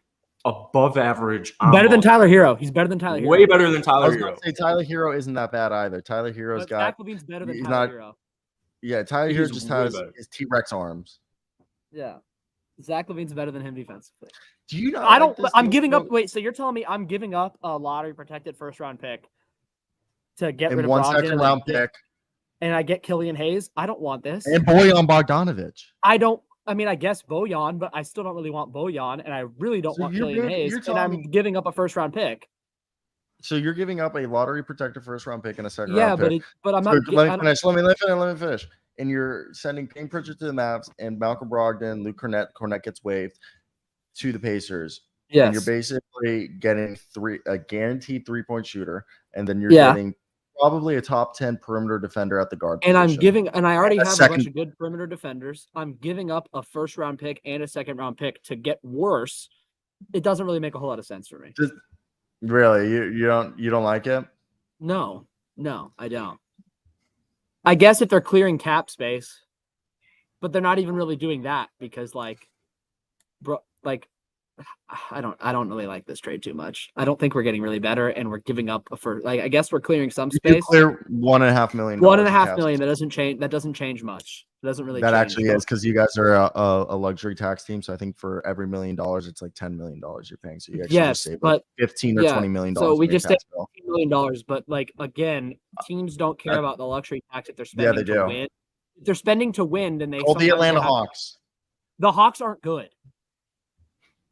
above average. Better than Tyler Hero. He's better than Tyler Hero. Way better than I Tyler was Hero. going to say Tyler Hero isn't that bad either. Tyler Hero's got. Zach LaVine's better than Tyler Hero. Yeah, Tyler Hero just has his T-Rex arms. Yeah. Zach LaVine's better than him defensively. Do you know? I don't. I'm giving up. Wait, so you're telling me I'm giving up a lottery protected first round pick to get rid of one Brogdon second round pick, and I get Killian Hayes? I don't want this. And Bojan Bogdanovic. I don't. I mean, I guess Bojan, but I still don't really want Bojan, and I really don't want Killian Hayes. And I'm giving up a first round pick. So you're giving up a lottery protected first round pick and a second round pick. Yeah, but I'm not. Let me finish. And you're sending Payne Pritchard to the Mavs and Malcolm Brogdon, Luke Cornett. Cornett gets waived to the Pacers. Yes. And you're basically getting a guaranteed 3-point shooter, and then you're getting probably a top 10 perimeter defender at the guard position. And I already have a bunch of good perimeter defenders. I'm giving up a first round pick and a second round pick to get worse. It doesn't really make a whole lot of sense for me. Really? You don't like it? No, I don't. I guess if they're clearing cap space, but they're not even really doing that because I don't really like this trade too much. I don't think we're getting really better, and we're giving up I guess we're clearing some space. Clear $1.5 million. $1.5 million. That doesn't change. That doesn't change much. It doesn't really. That change actually is because you guys are a luxury tax team. So I think for every $1 million, it's like $10 million you're paying. So you actually just save like $15 or $20 million. So we just saved $15 million. But again, teams don't care about the luxury tax if they're spending to win. If they're spending to win, then they call the Atlanta Hawks. The Hawks aren't good.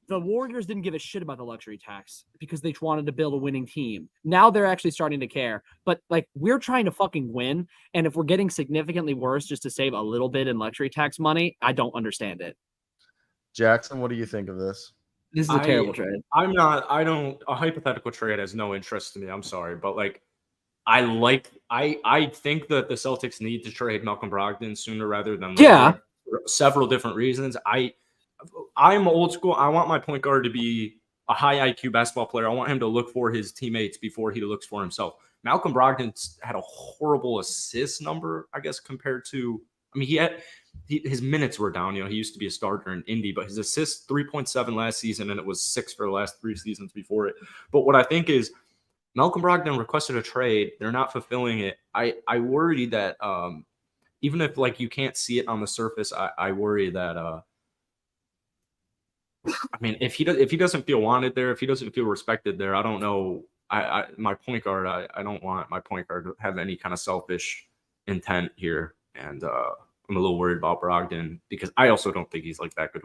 The Warriors didn't give a shit about the luxury tax because they wanted to build a winning team. Now they're actually starting to care. But we're trying to fucking win. And if we're getting significantly worse just to save a little bit in luxury tax money, I don't understand it. Jackson, what do you think of this? This is a terrible trade. A hypothetical trade has no interest to me. I'm sorry. But I think that the Celtics need to trade Malcolm Brogdon sooner rather than later. Yeah. For several different reasons. I'm old school. I want my point guard to be a high IQ basketball player. I want him to look for his teammates before he looks for himself. Malcolm Brogdon had a horrible assist number, I guess, compared to – I mean, his minutes were down. He used to be a starter in Indy, but his assists 3.7 last season, and it was 6 for the last 3 seasons before it. But what I think is Malcolm Brogdon requested a trade. They're not fulfilling it. I worry that even if you can't see it on the surface, I worry that I mean, if he doesn't feel wanted there, if he doesn't feel respected there, I don't know. My point guard, I don't want my point guard to have any kind of selfish intent here, and I'm a little worried about Brogdon because I also don't think he's that good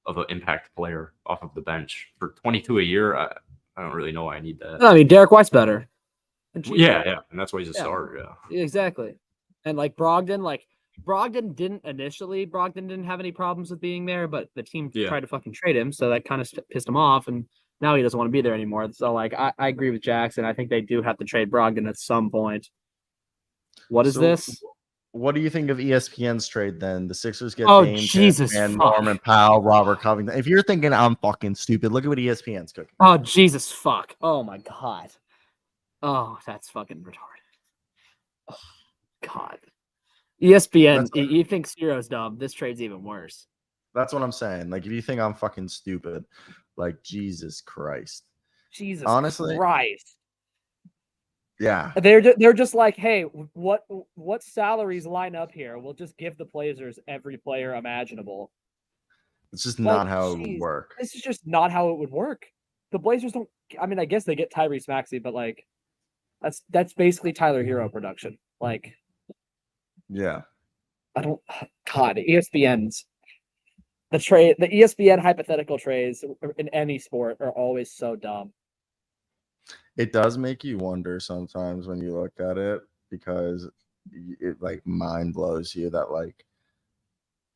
of an impact player off of the bench for 22 a year. I don't really know why I need that. I mean, Derek White's better. Yeah, and that's why he's a starter. Yeah, exactly. And Brogdon, Brogdon didn't have any problems with being there, but the team tried to fucking trade him, so that kind of pissed him off, and now he doesn't want to be there anymore. So I agree with Jackson. I think they do have to trade Brogdon at some point. What is this? What do you think of ESPN's trade then? The Sixers get Dame, Jesus, and Norman Powell, Robert Covington. If you're thinking I'm fucking stupid, look at what ESPN's cooking. Oh, Jesus, fuck. Oh, my God. Oh, that's fucking retarded. Oh, God. ESPN, you think Ciro's dumb. This trade's even worse. That's what I'm saying. If you think I'm fucking stupid, Jesus Christ. Jesus honestly, Christ. Yeah. They're just hey, what salaries line up here? We'll just give the Blazers every player imaginable. It's just not how it would work. This is just not how it would work. the Blazers don't. I mean, I guess they get Tyrese Maxey, but like, that's basically Tyler Hero production. Like, Yeah. I don't. God, ESPN's the ESPN hypothetical trades in any sport are always so dumb. It does make you wonder sometimes when you look at it, because it like mind blows you that like,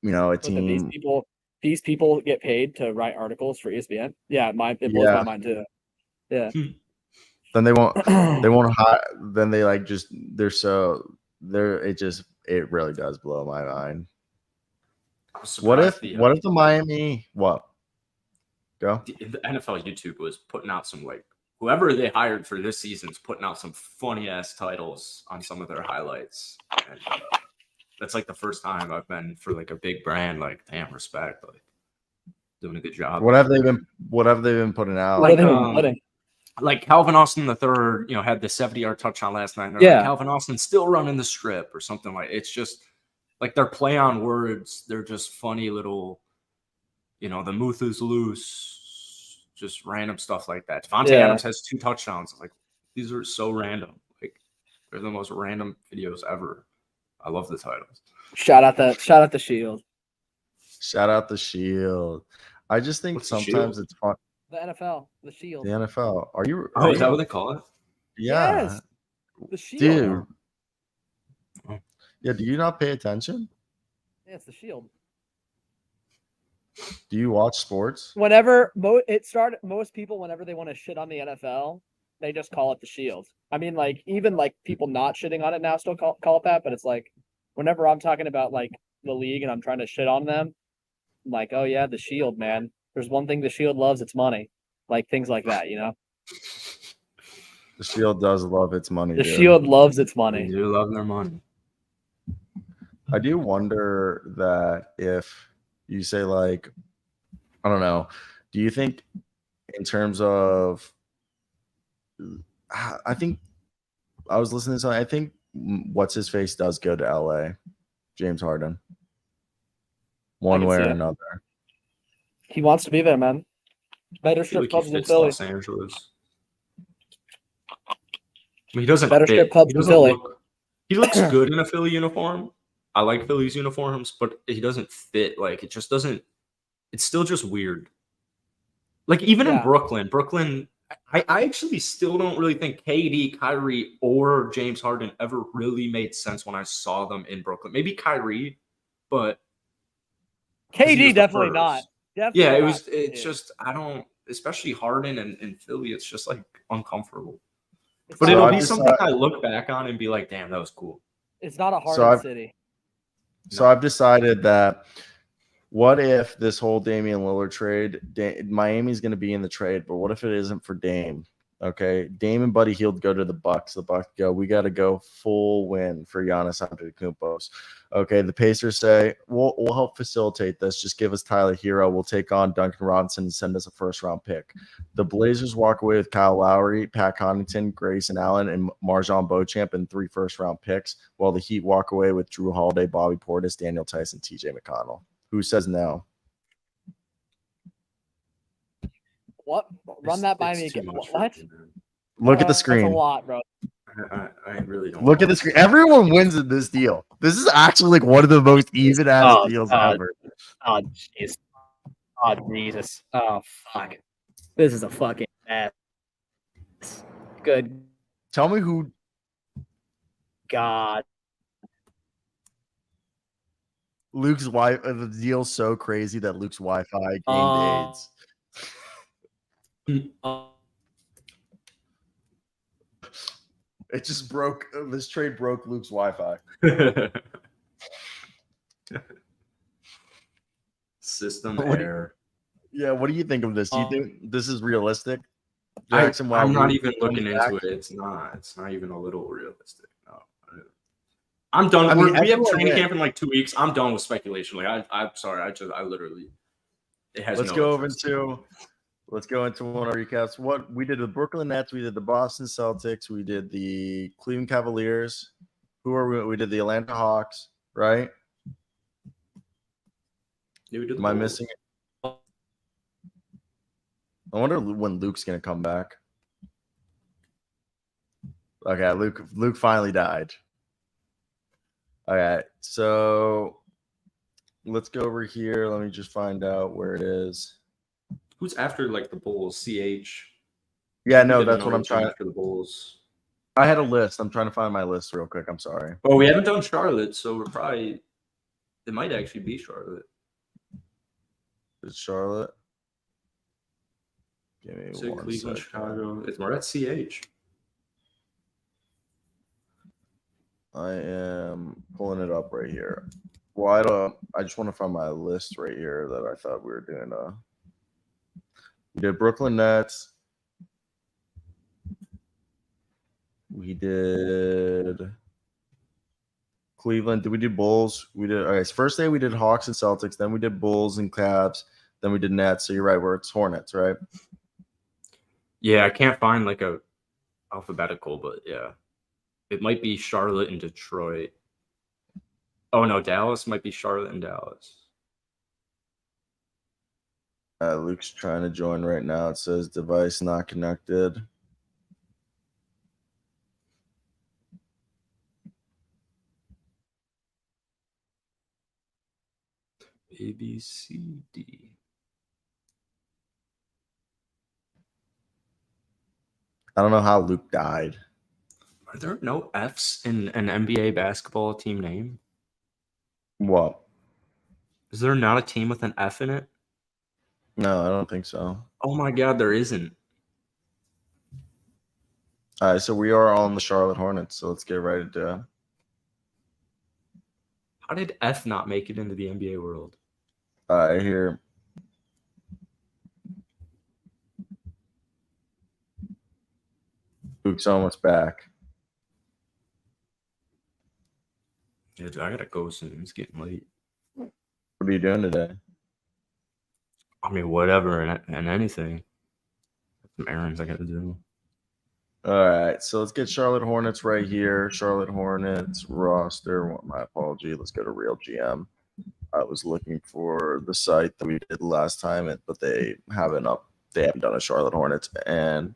you know, a But that these people get paid to write articles for ESPN. Yeah, it blows my mind too. Yeah. Then they won't hire. Then they like just it really does blow my mind. What if the Miami go? The NFL YouTube was putting out some like whoever they hired for this season's putting out some funny ass titles on some of their highlights. And that's like the first time I've been for like a big brand. Like, damn, respect, like doing a good job. What have they been putting out? Like Calvin Austin III, you know, had the 70-yard touchdown last night. And like, Calvin Austin still running the strip or something like. It's just like their play on words. They're just funny little, you know, the Muth is loose, just random stuff like that. Devontae Adams has 2 touchdowns. Like, these are so random. Like, they're the most random videos ever. I love the titles. Shout out the Shield. Shout out the Shield. I just think sometimes it's fun. The NFL, the Shield. The NFL. Is that what they call it? Yeah. Yes. The Shield. Dude. Yeah, do you not pay attention? Yeah, it's the Shield. Do you watch sports? Whenever most people, whenever they want to shit on the NFL, they just call it the Shield. I mean, like, even like people not shitting on it now still call it that, but it's like whenever I'm talking about like the league and I'm trying to shit on them, I'm like, oh yeah, the Shield, man. There's one thing the Shield loves, it's money. Like things like that, you know? The Shield does love its money. The Shield loves its money. They do love their money. I do wonder that if you say like, I don't know, do you think in terms of, I think I was listening to something, I think what's his face does go to LA, James Harden, one way or another. He wants to be there, man. Better strip clubs than Philly. Los Angeles. I mean, he doesn't better strip clubs than Philly. He looks good in a Philly uniform. I like Philly's uniforms, but he doesn't fit. Like, it just doesn't. It's still just weird. Like, even in Brooklyn, I actually still don't really think KD, Kyrie, or James Harden ever really made sense when I saw them in Brooklyn. Maybe Kyrie, but KD definitely not. Definitely it's just, I don't, especially Harden and Philly, it's just like uncomfortable. But it'll be something I look back on and be like, damn, that was cool. It's not a Harden city. So I've decided that what if this whole Damian Lillard trade, Miami's going to be in the trade, but what if it isn't for Dame? Okay, Dame and Buddy Hield go to the Bucks. The Bucks go, we got to go full win for Giannis Antetokounmpo. Okay, the Pacers say, we'll help facilitate this. Just give us Tyler Hero. We'll take on Duncan Robinson and send us a first-round pick. The Blazers walk away with Kyle Lowry, Pat Connaughton, Grayson Allen, and Marjon Beauchamp and 3 first-round picks, while the Heat walk away with Drew Holiday, Bobby Portis, Daniel Tyson, TJ McConnell. Who says no? What? Run that by me again. What? Look at the screen. That's a lot, bro. I really don't. Look at the screen. Everyone wins in this deal. This is actually like one of the most even-ass deals ever. Oh, jeez. Oh, Jesus. Oh, fuck. This is a fucking mess. Good Tell me who. God. Luke's Wi-Fi. The deal's so crazy that Luke's Wi-Fi gained AIDS. It just broke. This trade broke Luke's Wi-Fi. System error. Yeah, what do you think of this? Do you think this is realistic? Jackson, I'm not even looking into it. It's not even a little realistic. No. I'm done. I mean, we have training camp in like 2 weeks. I'm done with speculation. Like, I'm sorry. I literally. It has. Let's go into one of our recaps. What we did the Brooklyn Nets, we did the Boston Celtics, we did the Cleveland Cavaliers. Who are we? We did the Atlanta Hawks, right? Yeah, we did. Am I missing it? I wonder when Luke's gonna come back. Okay, Luke finally died. Okay, so let's go over here. Let me just find out where it is. Who's after like the Bulls? CH. Yeah, no, that's what I'm trying. After the Bulls. I had a list. I'm trying to find my list real quick. I'm sorry. Oh, we haven't done Charlotte, so we're probably. It might actually be Charlotte. It's Charlotte. Give me So one Cleveland, second. Chicago. It's more at CH. I am pulling it up right here. Well, I just want to find my list right here that I thought we were doing. We did Brooklyn Nets. We did Cleveland. Did we do Bulls? We did. All right. So first day we did Hawks and Celtics. Then we did Bulls and Cavs. Then we did Nets. So you're right. Where it's Hornets, right? Yeah, I can't find like a alphabetical, but yeah, it might be Charlotte and Detroit. Oh no, Dallas might be Charlotte and Dallas. Luke's trying to join right now. It says device not connected. A, B, C, D. I don't know how Luke died. Are there no F's in an NBA basketball team name? What? Is there not a team with an F in it? No, I don't think so. Oh my God, there isn't. All right, so we are on the Charlotte Hornets. So let's get right into it. How did F not make it into the NBA world? All right, here. Luke's almost back. Yeah, dude, I gotta go soon. It's getting late. What are you doing today? I mean, whatever and anything. Some errands I gotta do. All right, so let's get Charlotte Hornets right here. Charlotte Hornets roster. My apology. Let's go to Real GM. I was looking for the site that we did last time, but they haven't done a Charlotte Hornets. And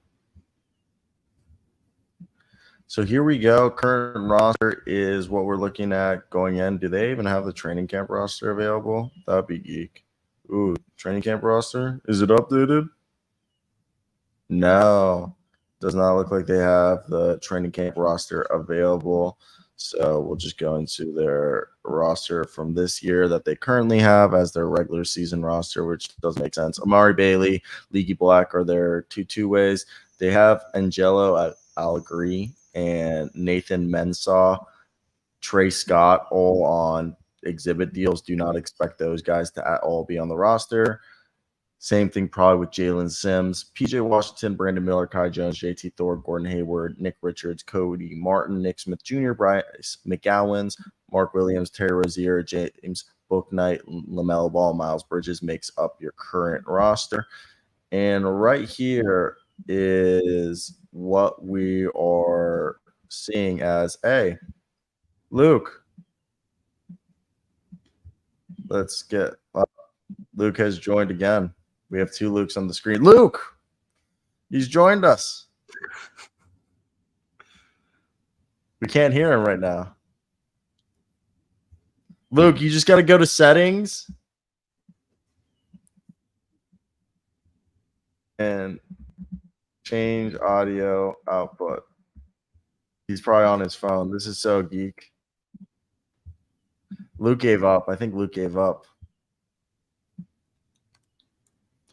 so here we go. Current roster is what we're looking at going in. Do they even have the training camp roster available? That'd be geek. Ooh, training camp roster. Is it updated? No. Does not look like they have the training camp roster available. So we'll just go into their roster from this year that they currently have as their regular season roster, which doesn't make sense. Amari Bailey, Leaky Black are their two-ways. They have Angelo Allegri and Nathan Mensah, Trey Scott, all on exhibit deals. Do not expect those guys to at all be on the roster. Same thing probably with Jalen Sims, PJ Washington, Brandon Miller, Kai Jones, JT Thor, Gordon Hayward, Nick Richards, Cody Martin, Nick Smith Jr., Bryce McGowens, Mark Williams, Terry Rozier, James Bouknight, LaMelo Ball, Miles Bridges makes up your current roster. And right here is what we are seeing as, hey, Luke. Let's get up. Luke has joined again. We have two Lukes on the screen. Luke, he's joined us. We can't hear him right now. Luke, you just got to go to settings and change audio output. He's probably on his phone. This is so geek. Luke gave up. I think Luke gave up.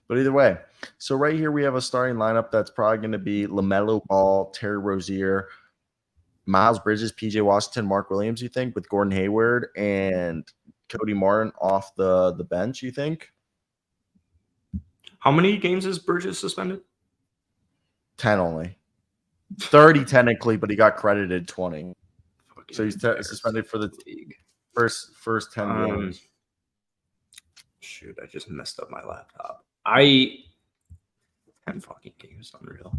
But either way, so right here we have a starting lineup that's probably going to be LaMelo Ball, Terry Rozier, Miles Bridges, PJ Washington, Mark Williams, you think, with Gordon Hayward and Cody Martin off the bench, you think? How many games is Bridges suspended? 10 only. 30 technically, but he got credited 20. So he's suspended for the first 10 games. Shoot, I just messed up my laptop. 10 fucking games, unreal.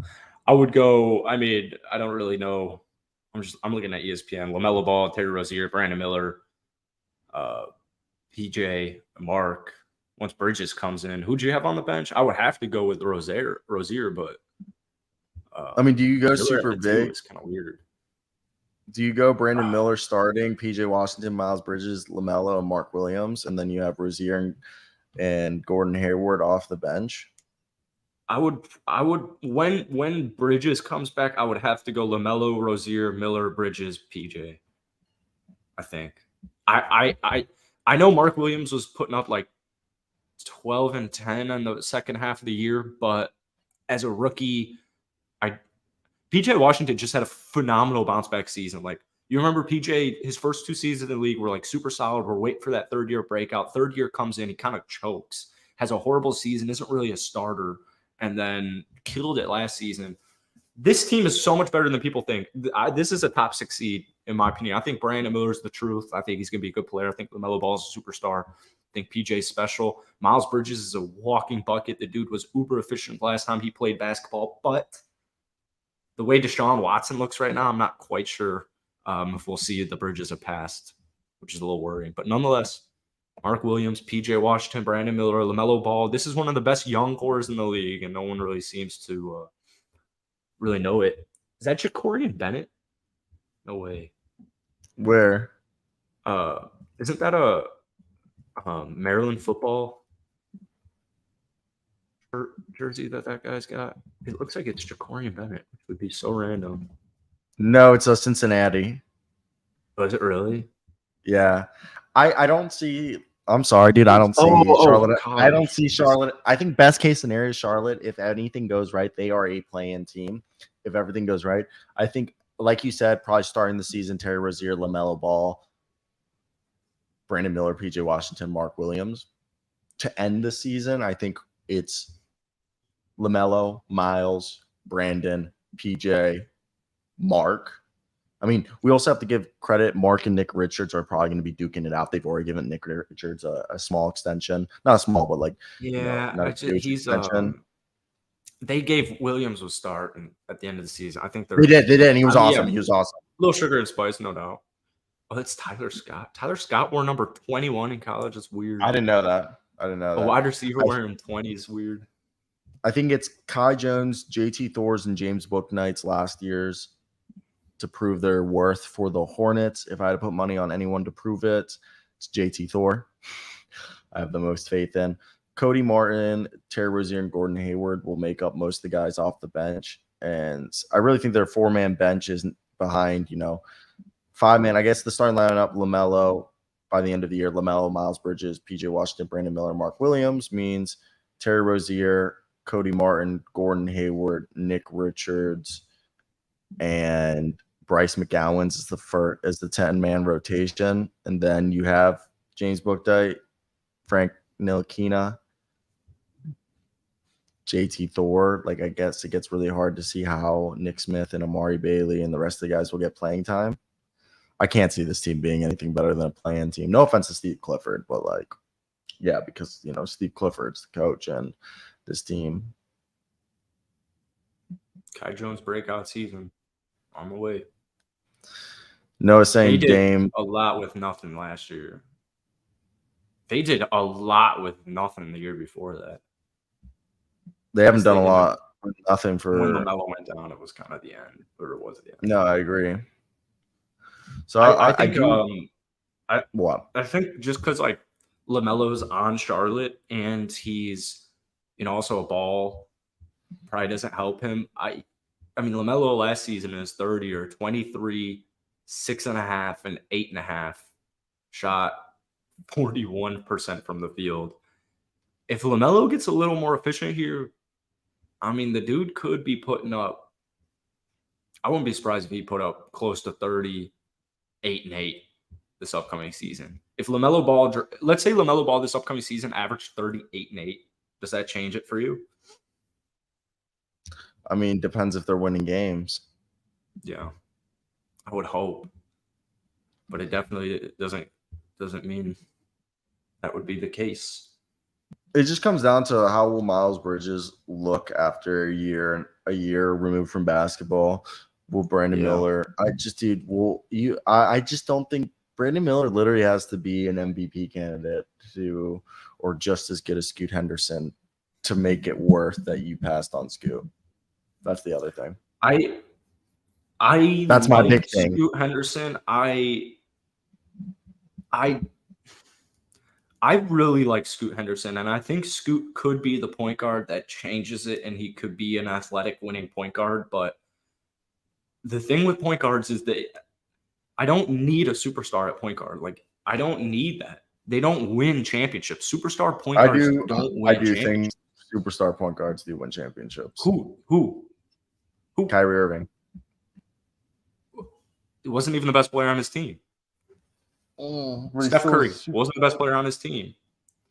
I would go, I mean, I don't really know. I'm looking at ESPN. LaMelo Ball, Terry Rozier, Brandon Miller, PJ, Mark, once Bridges comes in. Who'd you have on the bench? I would have to go with Rozier, but I mean, do you go Miller super at the two big? is kind of weird. Do you go Brandon Miller starting, PJ Washington, Miles Bridges, LaMelo, and Mark Williams, and then you have Rozier and Gordon Hayward off the bench? I would when Bridges comes back, I would have to go LaMelo, Rozier, Miller, Bridges, PJ. I think. I know Mark Williams was putting up like 12 and 10 in the second half of the year, but as a rookie, PJ Washington just had a phenomenal bounce back season. Like, you remember PJ, his first 2 seasons in the league were like super solid. We're waiting for that third year breakout. Third year comes in, he kind of chokes, has a horrible season, isn't really a starter, and then killed it last season. This team is so much better than people think. This is a top 6 seed, in my opinion. I think Brandon Miller's the truth. I think he's going to be a good player. I think LaMelo Ball is a superstar. I think PJ's special. Miles Bridges is a walking bucket. The dude was uber efficient last time he played basketball, but the way Deshaun Watson looks right now, I'm not quite sure if we'll see the Bridges have passed, which is a little worrying. But nonetheless, Mark Williams, PJ Washington, Brandon Miller, LaMelo Ball. This is one of the best young cores in the league, and no one really seems to really know it. Is that Jacorian Bennett? No way. Where? Isn't that a Maryland football jersey that guy's got? It looks like it's Jacorian Bennett, which would be so random. No, it's a Cincinnati. Was it really? Yeah. I don't see. I'm sorry, dude. I don't see Charlotte. I don't see Charlotte. I think best case scenario is Charlotte. If anything goes right, they are a play-in team. If everything goes right, I think, like you said, probably starting the season, Terry Rozier, LaMelo Ball, Brandon Miller, PJ Washington, Mark Williams. To end the season, I think it's LaMelo, Miles, Brandon, PJ, Mark. I mean, we also have to give credit. Mark and Nick Richards are probably going to be duking it out. They've already given Nick Richards a small extension. Not a small, but like, he's they gave Williams a start at the end of the season. I think they did. And he was awesome. Yeah, he was awesome. Little sugar and spice, no doubt. Oh, that's Tyler Scott. Tyler Scott wore number 21 in college. It's weird. I didn't know that. A wide receiver wearing 20 is weird. I think it's Kai Jones, JT Thors, and James Bouknight's last year's to prove their worth for the Hornets. If I had to put money on anyone to prove it, it's JT Thor. I have the most faith in. Cody Martin, Terry Rozier, and Gordon Hayward will make up most of the guys off the bench. And I really think their 4-man bench is behind, 5-man. I guess the starting lineup, LaMelo, by the end of the year, LaMelo, Miles Bridges, PJ Washington, Brandon Miller, Mark Williams means Terry Rozier, Cody Martin, Gordon Hayward, Nick Richards, and Bryce McGowan's is the 10-man rotation. And then you have James Bouknight, Frank Ntilikina, JT Thor. Like, I guess it gets really hard to see how Nick Smith and Amari Bailey and the rest of the guys will get playing time. I can't see this team being anything better than a play-in team. No offense to Steve Clifford, but like, yeah, because Steve Clifford's the coach and this team. Kai Jones breakout season on the way. Noah saying they did Dame a lot with nothing last year. They did a lot with nothing the year before that. They haven't done a lot with nothing for. When LaMelo went down, it was kind of the end, or it was the end. No, I agree. So I think I think just because like LaMelo's on Charlotte and he's also a ball probably doesn't help him. I mean LaMelo last season in his third year, 23, 6.5, and 8.5 shot 41% from the field. If LaMelo gets a little more efficient here, I mean the dude could be putting up. I wouldn't be surprised if he put up close to 30. 8-8 this upcoming season. If LaMelo Ball, let's say LaMelo Ball this upcoming season averaged 38-8, does that change it for you? I mean, depends if they're winning games. Yeah, I would hope, but it definitely doesn't mean that would be the case. It just comes down to how will Miles Bridges look after a year removed from basketball. Will Brandon Miller? I just don't think Brandon Miller literally has to be an MVP candidate to or just as good as Scoot Henderson to make it worth that you passed on Scoot. That's the other thing. That's my big thing. Scoot Henderson. I really like Scoot Henderson, and I think Scoot could be the point guard that changes it, and he could be an athletic winning point guard. But the thing with point guards is that I don't need a superstar at point guard. Like, I don't need that. They don't win championships. Superstar point guards don't win championships. I do think superstar point guards do win championships. Who? Kyrie Irving. He wasn't even the best player on his team. Steph Curry wasn't the best player on his team.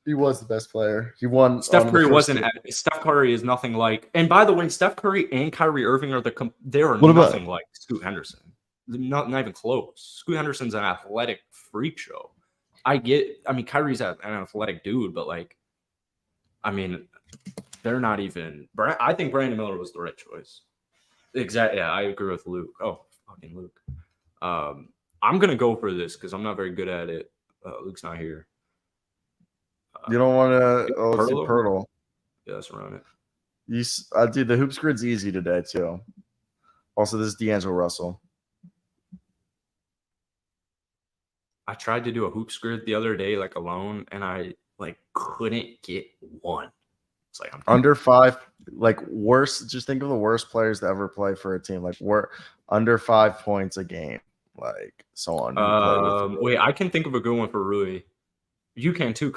He was the best player. He won. Steph Curry wasn't. Steph Curry is nothing like. And by the way, Steph Curry and Kyrie Irving are nothing like Scoot Henderson. Not even close. Scoot Henderson's an athletic freak show. Kyrie's an athletic dude, but they're not even. I think Brandon Miller was the right choice. Exactly. Yeah, I agree with Luke. Oh, fucking Luke. I'm gonna go for this because I'm not very good at it. Luke's not here. You don't want to. Let's do Pirtle. Yeah, let's run it. Dude, the hoops grid's easy today too. Also, this is D'Angelo Russell. I tried to do a hoops grid the other day, alone, and I couldn't get one. It's I'm under 5, worst. Just think of the worst players to ever play for a team. We're under 5 points a game. Someone. Wait, I can think of a good one for Rui. You can too,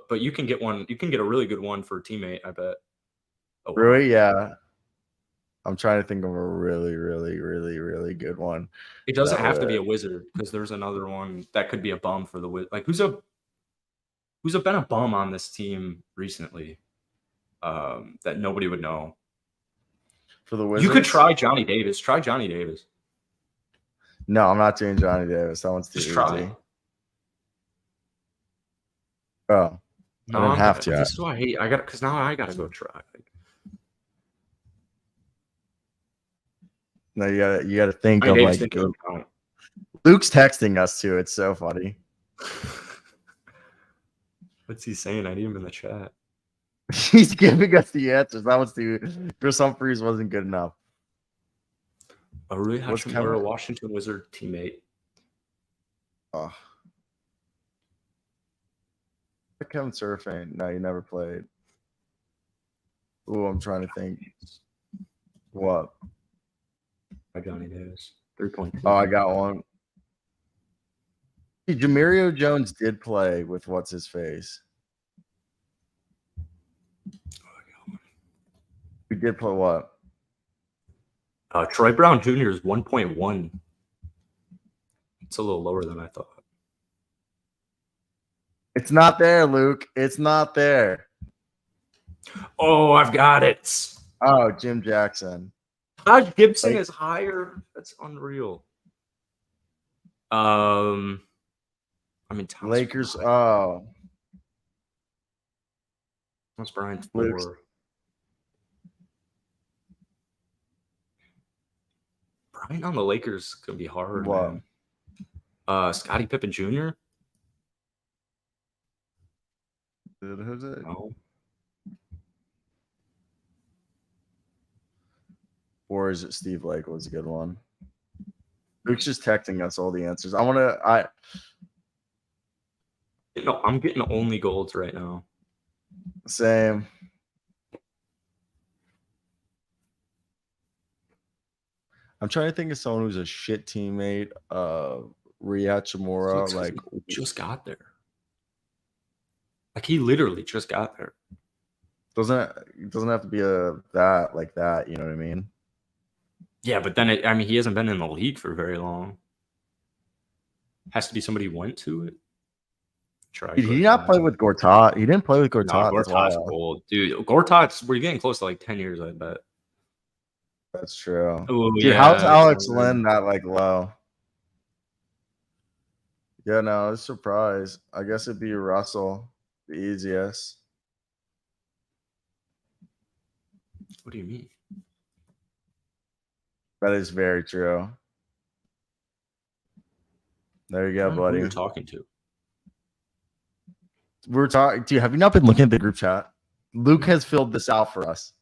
but you can get one. You can get a really good one for a teammate, I bet. Oh, Rui, yeah. I'm trying to think of a really, really, really, really good one. It doesn't have to be a wizard because there's another one that could be a bum for the wizard. Who's been a bum on this team recently? That nobody would know. For the Wizards, you could try Johnny Davis. Try Johnny Davis. No, I'm not doing Johnny Davis. That one's too easy. Try. Oh, no, I don't have to. This is why I hate. Because now I gotta go try. No, you gotta think of Luke's texting us too. It's so funny. What's he saying? I need him in the chat. He's giving us the answers. That one's too. Chris Humphries wasn't good enough. A really Hachimura, a Washington Wizard teammate. Oh. Kevin Surfing. No, you never played. Ooh, I'm trying to think. What? Johnny Davis. 3.2. Oh, I got one. Jamario Jones did play with what's his face. We did play what? Troy Brown Jr. is 1.1. It's a little lower than I thought. It's not there, Luke. It's not there. Oh, I've got it. Oh, Jim Jackson. Taj Gibson is higher. That's unreal. Lakers. Oh, Thomas Bryant 4. Bryant on the Lakers could be hard. Wow. Scottie Pippen Jr. Who's it? No. Or is it Steve Lake was a good one? Luke's just texting us all the answers. I'm getting only golds right now. Same. I'm trying to think of someone who's a shit teammate. Rui Hachimura, just got there. He literally just got there. It doesn't have to be that. You know what I mean? Yeah, but then he hasn't been in the league for very long. Has to be somebody who went to it. Did he not play with Gortat? He didn't play with Gortat. No, Gortat's old, dude. Gortat's we're getting close to 10 years, I bet. That's true. Ooh, dude, how's Alex Lynn that low? Yeah, no, I was surprised. I guess it'd be Russell, the easiest. What do you mean? That is very true. There you go, buddy. Who you're talking to? We're talking. Dude, have you not been looking at the group chat? Luke has filled this out for us.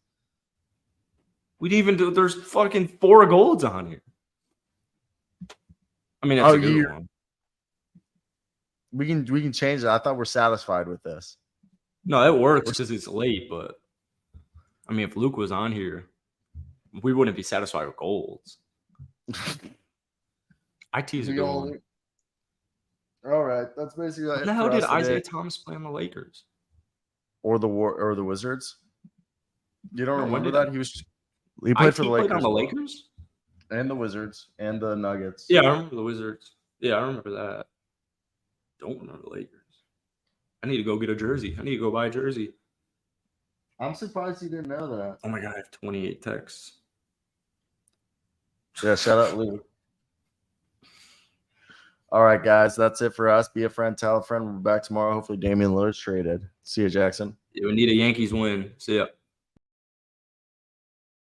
We'd even do. There's fucking 4 golds on here. I mean, that's a good one. We can change it. I thought we're satisfied with this. No, that works because it's late. But I mean, if Luke was on here, we wouldn't be satisfied with golds. IT's a good one. All right, that's basically. What the hell did Isaiah Thomas play on the Lakers? Or the Wizards? You don't remember that? He played for the Lakers. On the Lakers and the Wizards and the Nuggets. Yeah, I remember the Wizards. Yeah, I remember that. Don't remember the Lakers. I need to go get a jersey. I need to go buy a jersey. I'm surprised you didn't know that. Oh my god, I have 28 texts. Yeah, shout out Luke. All right, guys, that's it for us. Be a friend, tell a friend. We're back tomorrow. Hopefully, Damian Lillard's traded. See you, Jackson. Yeah, we need a Yankees win. See ya.